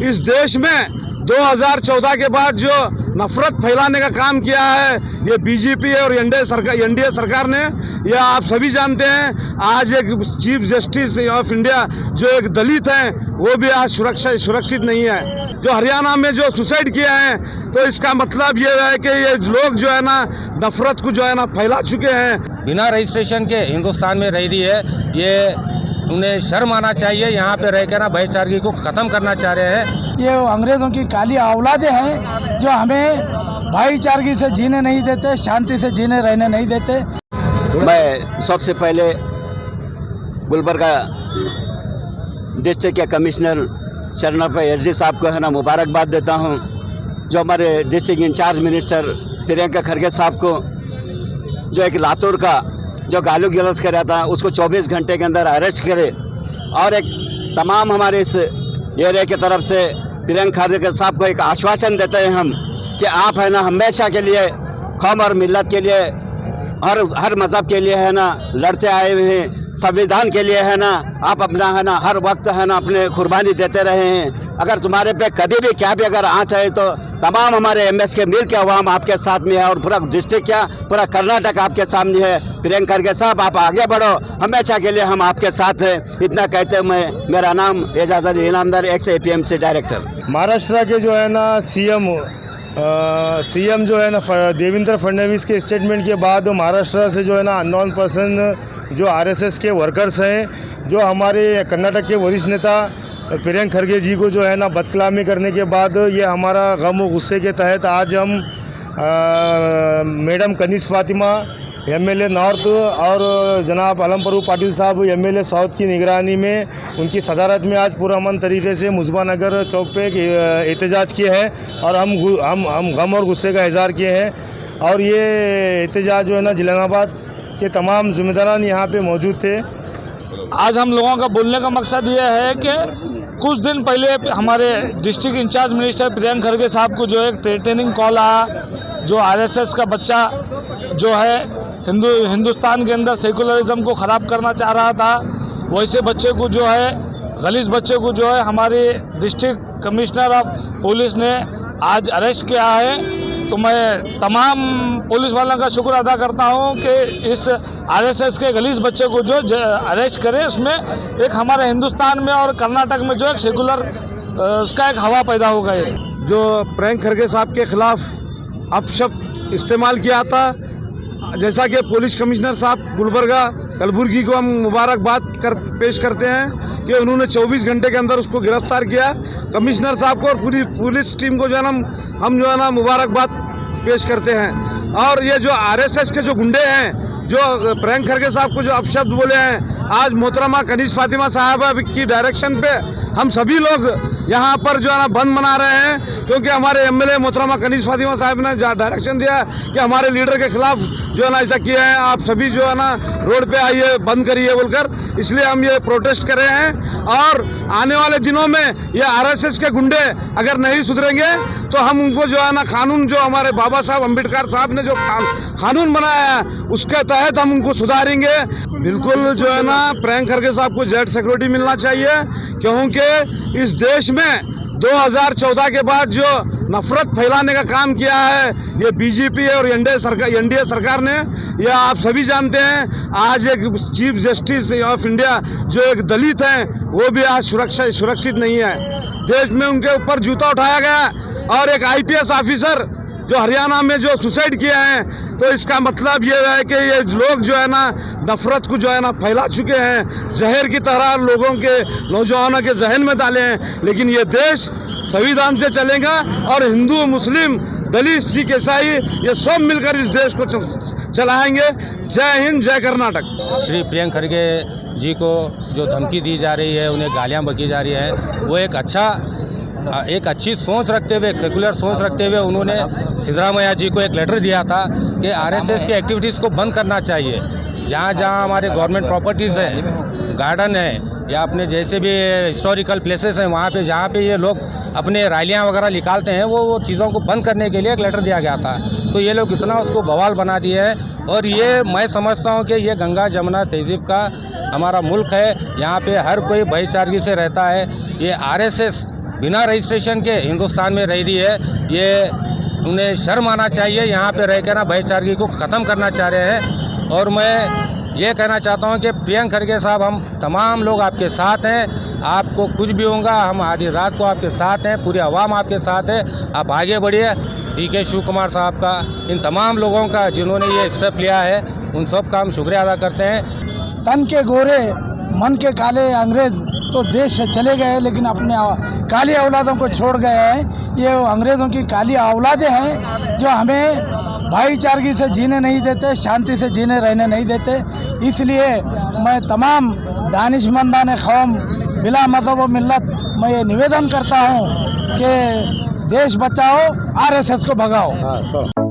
इस देश में 2014 के बाद जो नफरत फैलाने का काम किया है ये बीजेपी और एनडीए सरकार ने, ये आप सभी जानते हैं। आज एक चीफ जस्टिस ऑफ इंडिया जो एक दलित हैं वो भी आज सुरक्षित नहीं है। जो हरियाणा में जो सुसाइड किया है, तो इसका मतलब ये है कि ये लोग जो है ना नफरत को जो है ना फैला चुके हैं। बिना रजिस्ट्रेशन के हिंदुस्तान में रह रही है, ये उन्हें शर्म आना चाहिए। यहाँ पे रह कर ना भाईचारगी को ख़त्म करना चाह रहे हैं। ये अंग्रेज़ों की काली औलादे हैं जो हमें भाईचारगी से जीने नहीं देते, शांति से जीने रहने नहीं देते। मैं सबसे पहले गुलबर्गा डिस्ट्रिक्ट के कमिश्नर शरणप्पा एसडी साहब को है ना मुबारकबाद देता हूँ। जो हमारे डिस्ट्रिक्ट इंचार्ज मिनिस्टर प्रियंका खड़गे साहब को, जो एक लातूर का जो गाली गलौज कर रहा था उसको 24 घंटे के अंदर अरेस्ट करे, और एक तमाम हमारे इस एरिया की तरफ से प्रियंका खड़गे साहब को एक आश्वासन देते हैं हम कि आप है ना हमेशा के लिए कौम और मिल्लत के लिए और हर मज़हब के लिए है ना लड़ते आए हुए हैं। संविधान के लिए है ना आप अपना है ना हर वक्त है ना अपने कुर्बानी देते रहे हैं। अगर तुम्हारे पे कभी भी क्या भी अगर आँच आए तो तमाम हमारे एमएस के मिल के अवाम आपके साथ में है, और पूरा डिस्ट्रिक्ट क्या पूरा कर्नाटक आपके सामने है। प्रियंका खड़गे साहब आप आगे बढ़ो, हमेशा के लिए हम आपके साथ हैं। इतना कहते हुए मेरा नाम Ejaz Ali Inamdar, ex APMC director. Maharashtra के जो है ना सीएम जो है ना देवेंद्र फडणवीस के स्टेटमेंट के बाद महाराष्ट्र से जो है ना अननोन पर्सन जो आरएसएस के वर्कर्स हैं, जो हमारे कर्नाटक के वरिष्ठ नेता प्रियंका खड़गे जी को जो है ना बदकलामी करने के बाद ये हमारा गम और गुस्से के तहत आज हम मैडम कनीज फातिमा एमएलए नॉर्थ और जनाब अलमपरू पाटिल साहब एमएलए साउथ की निगरानी में उनकी सदारत में आज पुरअमन तरीके से मुजफ्फरनगर चौक पे एहतजाज किए हैं, और हम गम और गुस्से का इजहार किए हैं। और ये एहतजाज जो है ना जलालाबाद के तमाम जिम्मेदारान यहाँ पे मौजूद थे। आज हम लोगों का बोलने का मकसद ये है कि कुछ दिन पहले हमारे डिस्ट्रिक्ट इंचार्ज मिनिस्टर प्रियंका खड़गे साहब को जो एक ट्रेनिंग कॉल आया, जो आरएसएस का बच्चा जो है हिंदुस्तान के अंदर सेकुलरिज्म को ख़राब करना चाह रहा था, वैसे बच्चे को जो है गलीज बच्चे को जो है हमारी डिस्ट्रिक्ट कमिश्नर ऑफ पुलिस ने आज अरेस्ट किया है। तो मैं तमाम पुलिस वालों का शुक्र अदा करता हूं कि इस आरएसएस के गलीज बच्चे को जो अरेस्ट करे, उसमें एक हमारे हिंदुस्तान में और कर्नाटक में जो एक सेकुलर उसका एक हवा पैदा हो गई। जो प्रियंका खड़गे साहब के खिलाफ अपशब्द इस्तेमाल किया था, जैसा कि पुलिस कमिश्नर साहब गुलबर्गा कलबुर्गी को हम मुबारकबाद पेश करते हैं कि उन्होंने 24 घंटे के अंदर उसको गिरफ्तार किया। कमिश्नर साहब को और पूरी पुलिस टीम को जो है ना हम जो है ना मुबारकबाद पेश करते हैं। और ये जो आरएसएस के जो गुंडे हैं, जो प्रियंका खड़गे साहब को जो अपशब्द बोले हैं, आज मोहतरमा कनीज फातिमा साहबा की डायरेक्शन पे हम सभी लोग यहाँ पर जो है ना बंद मना रहे हैं, क्योंकि हमारे एमएलए मोहतरमा कनीज फातिमा साहब ने डायरेक्शन दिया कि हमारे लीडर के खिलाफ जो है ना ऐसा किया है, आप सभी जो है ना रोड पे आइए, बंद करिए बोलकर। इसलिए हम ये प्रोटेस्ट कर रहे हैं, और आने वाले दिनों में ये आरएसएस के गुंडे अगर नहीं सुधरेंगे तो हम उनको जो है ना कानून, जो हमारे बाबा साहब अम्बेडकर साहब ने जो कानून बनाया है उसके तहत हम उनको सुधारेंगे। बिल्कुल जो है ना प्रियंका खड़गे साहब को जेड सिक्योरिटी मिलना चाहिए, क्योंकि इस देश में 2014 के बाद जो नफरत फैलाने का काम किया है ये बीजेपी और एनडीए सरकार ने, ये आप सभी जानते हैं। आज एक चीफ जस्टिस ऑफ इंडिया जो एक दलित हैं वो भी आज सुरक्षित नहीं है। देश में उनके ऊपर जूता उठाया गया, और एक आईपीएस ऑफिसर जो हरियाणा में जो सुसाइड किया है, तो इसका मतलब ये है कि ये लोग जो है ना नफरत को जो है ना फैला चुके हैं, जहर की तरह लोगों के नौजवानों के जहन में डाले हैं। लेकिन ये देश संविधान से चलेगा, और हिंदू मुस्लिम दलित सिख ईसाई ये सब मिलकर इस देश को चलाएंगे। जय हिंद, जय कर्नाटक। श्री प्रियंका खड़गे जी को जो धमकी दी जा रही है, उन्हें गालियाँ बकी जा रही है, वो एक अच्छी सोच रखते हुए, एक सेकुलर सोच रखते हुए उन्होंने सिद्धरामैया जी को एक लेटर दिया था कि आरएसएस के एक्टिविटीज़ को बंद करना चाहिए। जहाँ जहाँ हमारे गवर्नमेंट प्रॉपर्टीज़ हैं, गार्डन है, या अपने जैसे भी हिस्टोरिकल प्लेसेस हैं, वहाँ पे जहाँ पे ये लोग अपने रैलियाँ वगैरह निकालते हैं, वो चीज़ों को बंद करने के लिए एक लेटर दिया गया था। तो ये लोग इतना उसको बवाल बना दिए हैं, और ये मैं समझता हूँ कि ये गंगा जमुना तहजीब का हमारा मुल्क है, यहाँ पे हर कोई भाईचारगी से रहता है। ये आरएसएस बिना रजिस्ट्रेशन के हिंदुस्तान में रह रही है। ये उन्हें शर्म आना चाहिए। यहाँ पे रह कर ना भाईचारगी को ख़त्म करना चाह रहे हैं। और मैं ये कहना चाहता हूँ कि प्रियंक खड़गे साहब, हम तमाम लोग आपके साथ हैं। आपको कुछ भी होगा, हम आधी रात को आपके साथ हैं, पूरी आवाम आपके साथ है। आप आगे बढ़िए। DK शिव कुमार साहब का, इन तमाम लोगों का जिन्होंने ये स्टेप लिया है, उन सब का हम शुक्रिया अदा करते हैं। तन के गोरे मन के काले अंग्रेज तो देश से चले गए, लेकिन अपने काली औलादों को छोड़ गए हैं। ये अंग्रेज़ों की काली औलादें हैं जो हमें भाईचारगी से जीने नहीं देते, शांति से जीने रहने नहीं देते। इसलिए मैं तमाम दानिशमंदान कौम बिला मज़हब व मिल्लत मैं ये निवेदन करता हूँ कि देश बचाओ, RSS को भगाओ।